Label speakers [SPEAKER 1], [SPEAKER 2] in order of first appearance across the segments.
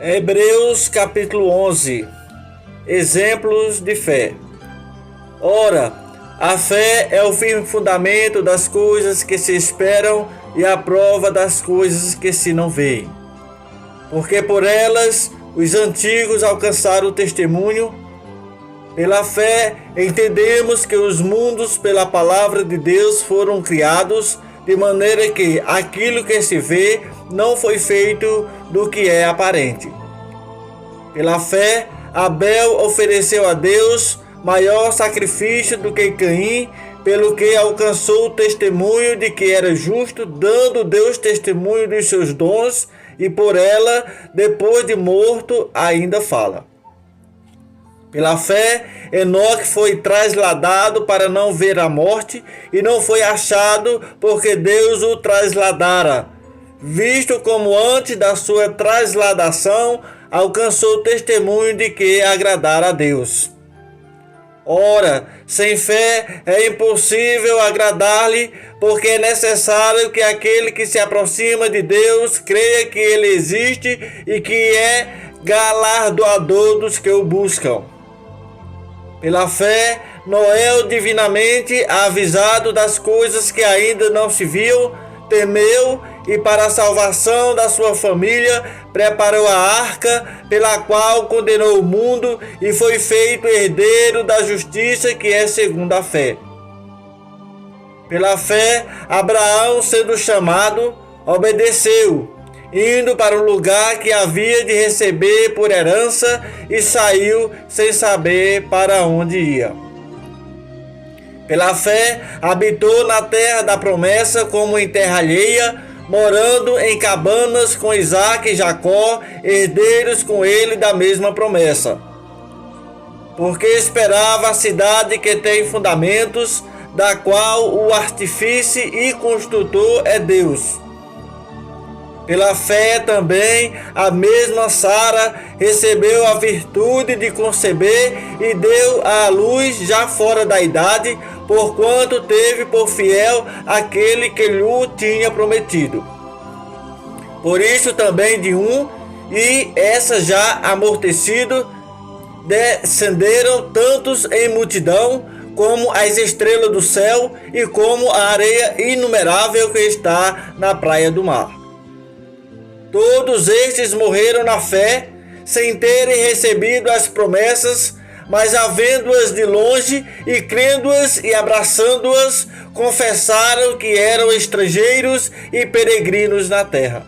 [SPEAKER 1] Hebreus capítulo 11. Exemplos de fé. Ora, a fé é o firme fundamento das coisas que se esperam e a prova das coisas que se não veem. Porque por elas os antigos alcançaram o testemunho. Pela fé entendemos que os mundos pela palavra de Deus foram criados, de maneira que aquilo que se vê não foi feito do que é aparente. Pela fé, Abel ofereceu a Deus maior sacrifício do que Caim, pelo que alcançou o testemunho de que era justo, dando Deus testemunho dos seus dons, e por ela, depois de morto, ainda fala. Pela fé, Enoque foi trasladado para não ver a morte, e não foi achado porque Deus o trasladara, visto como antes da sua trasladação alcançou o testemunho de que agradara a Deus. Ora, sem fé é impossível agradar-lhe, porque é necessário que aquele que se aproxima de Deus creia que ele existe e que é galardoador dos que o buscam. Pela fé, Noé, divinamente avisado das coisas que ainda não se viam, temeu e para a salvação da sua família preparou a arca, pela qual condenou o mundo e foi feito herdeiro da justiça que é segundo a fé. Pela fé, Abraão, sendo chamado, obedeceu, indo para o lugar que havia de receber por herança, e saiu sem saber para onde ia. Pela fé, habitou na terra da promessa como em terra alheia, morando em cabanas com Isaque e Jacó, herdeiros com ele da mesma promessa. Porque esperava a cidade que tem fundamentos, da qual o artífice e construtor é Deus. Pela fé também, a mesma Sara recebeu a virtude de conceber e deu à luz já fora da idade, porquanto teve por fiel aquele que lhe tinha prometido. Por isso também de um, e essa já amortecido, descenderam tantos em multidão, como as estrelas do céu e como a areia inumerável que está na praia do mar. Todos estes morreram na fé, sem terem recebido as promessas, mas havendo-as de longe e crendo-as e abraçando-as, confessaram que eram estrangeiros e peregrinos na terra.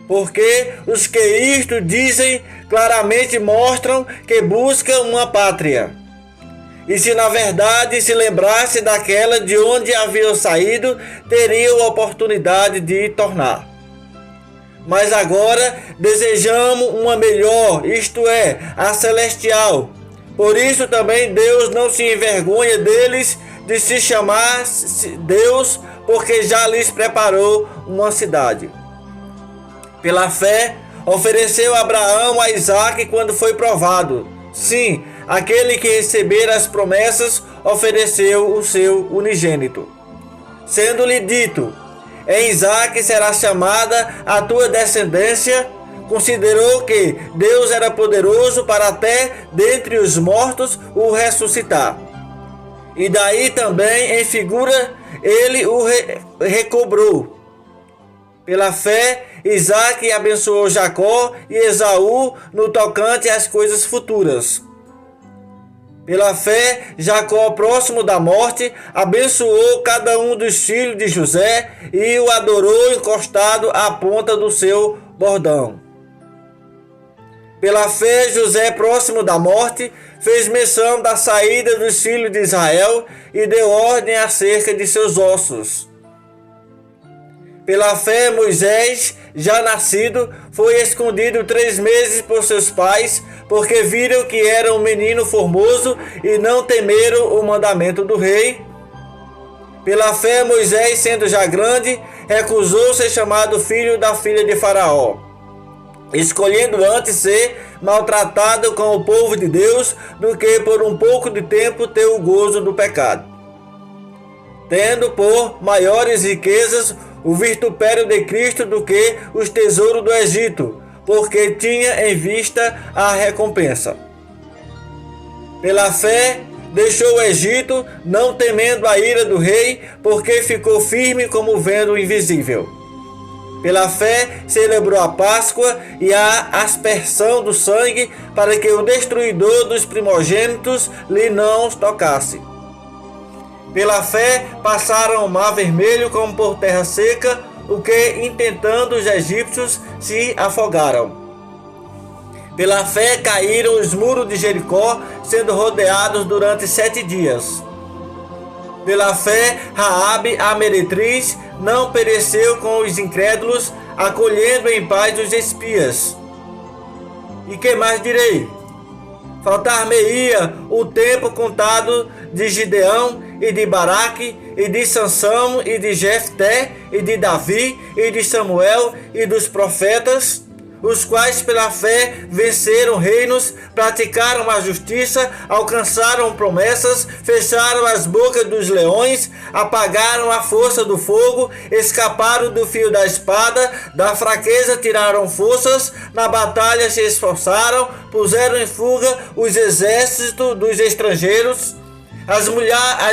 [SPEAKER 1] Porque os que isto dizem claramente mostram que buscam uma pátria. E se na verdade se lembrasse daquela de onde haviam saído, teriam oportunidade de tornar. Mas agora desejamos uma melhor, isto é, a celestial. Por isso também Deus não se envergonha deles de se chamar Deus, porque já lhes preparou uma cidade. Pela fé, ofereceu Abraão a Isaque quando foi provado. Sim, aquele que recebera as promessas ofereceu o seu unigênito. Sendo-lhe dito: em Isaque será chamada a tua descendência, considerou que Deus era poderoso para até dentre os mortos o ressuscitar. E daí também em figura ele o recobrou. Pela fé, Isaque abençoou Jacó e Esaú no tocante às coisas futuras. Pela fé, Jacó, próximo da morte, abençoou cada um dos filhos de José e o adorou encostado à ponta do seu bordão. Pela fé, José, próximo da morte, fez menção da saída dos filhos de Israel e deu ordem acerca de seus ossos. Pela fé, Moisés, já nascido, foi escondido 3 meses por seus pais, porque viram que era um menino formoso e não temeram o mandamento do rei. Pela fé, Moisés, sendo já grande, recusou ser chamado filho da filha de Faraó, escolhendo antes ser maltratado com o povo de Deus do que por um pouco de tempo ter o gozo do pecado. Tendo por maiores riquezas o vitupério de Cristo do que os tesouros do Egito, porque tinha em vista a recompensa. Pela fé, deixou o Egito, não temendo a ira do rei, porque ficou firme como o vento invisível. Pela fé, celebrou a Páscoa e a aspersão do sangue, para que o destruidor dos primogênitos lhe não tocasse. Pela fé, passaram o mar vermelho como por terra seca, o que, intentando os egípcios, se afogaram. Pela fé, caíram os muros de Jericó, sendo rodeados durante 7 dias. Pela fé, Raabe, a meretriz, não pereceu com os incrédulos, acolhendo em paz os espias. E que mais direi? Faltar-me-ia o tempo contado de Gideão e de Baraque, e de Sansão, e de Jefté, e de Davi, e de Samuel, e dos profetas, os quais pela fé venceram reinos, praticaram a justiça, alcançaram promessas, fecharam as bocas dos leões, apagaram a força do fogo, escaparam do fio da espada, da fraqueza tiraram forças, na batalha se esforçaram, puseram em fuga os exércitos dos estrangeiros. As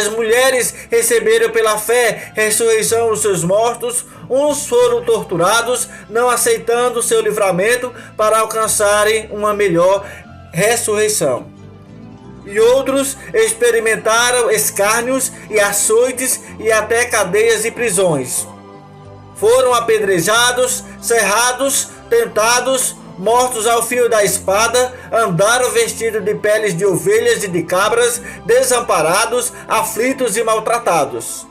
[SPEAKER 1] mulheres receberam pela fé ressurreição dos seus mortos, uns foram torturados, não aceitando o seu livramento para alcançarem uma melhor ressurreição. E outros experimentaram escárnios e açoites e até cadeias e prisões. Foram apedrejados, cerrados, tentados, mortos ao fio da espada, andaram vestidos de peles de ovelhas e de cabras, desamparados, aflitos e maltratados,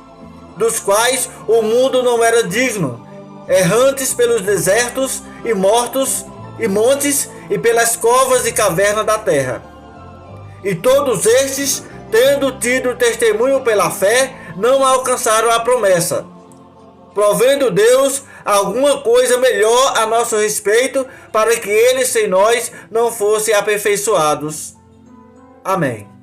[SPEAKER 1] dos quais o mundo não era digno, errantes pelos desertos e mortos e montes e pelas covas e cavernas da terra. E todos estes, tendo tido testemunho pela fé, não alcançaram a promessa, provendo Deus alguma coisa melhor a nosso respeito, para que eles sem nós não fossem aperfeiçoados. Amém.